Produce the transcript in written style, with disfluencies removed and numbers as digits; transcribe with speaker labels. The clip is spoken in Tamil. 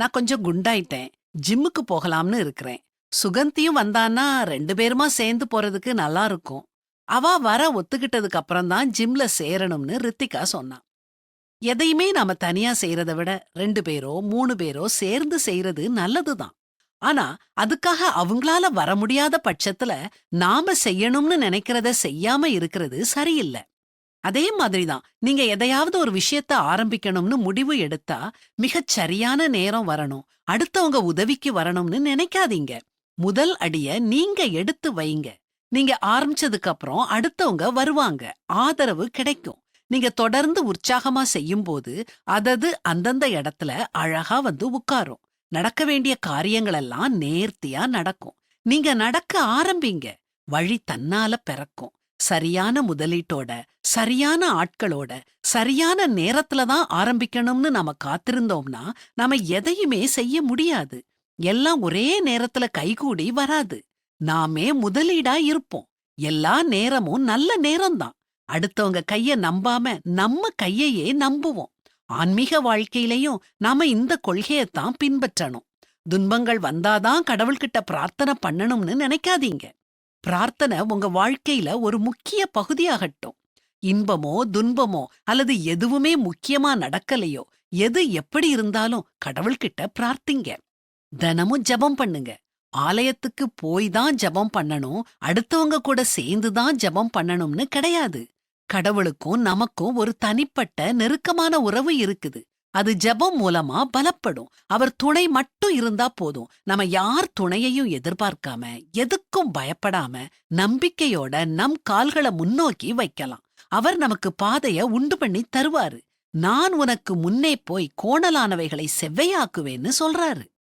Speaker 1: நான் கொஞ்சம் குண்டாயிட்டேன். ஜிம்முக்கு போகலாம்னு இருக்கிறேன். சுகந்தியும் வந்தான்னா 2 பேருமா சேர்ந்து போறதுக்கு நல்லா இருக்கும். அவ வர ஒத்துக்கிட்டதுக்கு அப்புறம் தான் ஜிம்ல சேரணும்னு ரித்திகா சொன்னா. எதையுமே நாம தனியா செய்யறத விட 2 பேரோ 3 பேரோ சேர்ந்து செய்யறது நல்லதுதான். ஆனா அதுக்காக அவங்களால வர முடியாத பட்சத்துல நாம செய்யணும்னு நினைக்கிறத செய்யாம இருக்கிறது சரியில்ல. அதே மாதிரிதான் நீங்க எதையாவது ஒரு விஷயத்த ஆரம்பிக்கணும்னு முடிவு எடுத்தா மிகச் சரியான நேரம் வரணும், அடுத்தவங்க உதவிக்கு வரணும்னு நினைக்காதீங்க. முதல் அடிய நீங்க எடுத்து வைங்க. நீங்க ஆரம்பிச்சதுக்கு அப்புறம் அடுத்தவங்க வருவாங்க, ஆதரவு கிடைக்கும். நீங்க தொடர்ந்து உற்சாகமா செய்யும்போது அதது அந்தந்த இடத்துல அழகா வந்து உட்காரும். நடக்க வேண்டிய காரியங்கள் எல்லாம் நேர்த்தியா நடக்கும். நீங்க நடக்க ஆரம்பிங்க, வழி தன்னால பிறக்கும். சரியான முதலீட்டோட, சரியான ஆட்களோட, சரியான நேரத்துல தான் ஆரம்பிக்கணும்னு நாம காத்திருந்தோம்னா நாம எதையுமே செய்ய முடியாது. எல்லாம் ஒரே நேரத்துல கைகூடி வராது. நாமே முதலீடா இருப்போம். எல்லா நேரமும் நல்ல நேரம்தான். அடுத்தவங்க கைய நம்பாம நம்ம கையையே நம்புவோம். ஆன்மீக வாழ்க்கையிலையும் நாம இந்த கொள்கையத்தான் பின்பற்றணும். துன்பங்கள் வந்தாதான் கடவுள்கிட்ட பிரார்த்தனை பண்ணணும்னு நினைக்காதீங்க. பிரார்த்தனை உங்க வாழ்க்கையில ஒரு முக்கிய பகுதியாகட்டும். இன்பமோ துன்பமோ அல்லது எதுவுமே முக்கியமா நடக்கலையோ, எது எப்படி இருந்தாலும் கடவுள்கிட்ட பிரார்த்திங்க. தினமும் ஜெபம் பண்ணுங்க. ஆலயத்துக்கு போய் தான் ஜெபம் பண்ணணும், அடுத்தவங்க கூட சேர்ந்து தான் ஜெபம் பண்ணணும்னு கிடையாது. கடவுளுக்கும் நமக்கும் ஒரு தனிப்பட்ட நெருக்கமான உறவு இருக்குது. அது ஜெபம் மூலமா பலப்படும். அவர் துணை மட்டும் இருந்தா போதும். நம்ம யார் துணையையும் எதிர்பார்க்காம, எதுக்கும் பயப்படாம, நம்பிக்கையோட நம் கால்களை முன்னோக்கி வைக்கலாம். அவர் நமக்கு பாதைய உண்டு பண்ணி தருவாரு. நான் உனக்கு முன்னே போய் கோணலானவைகளை செவ்வையாக்குவேன்னு சொல்றாரு.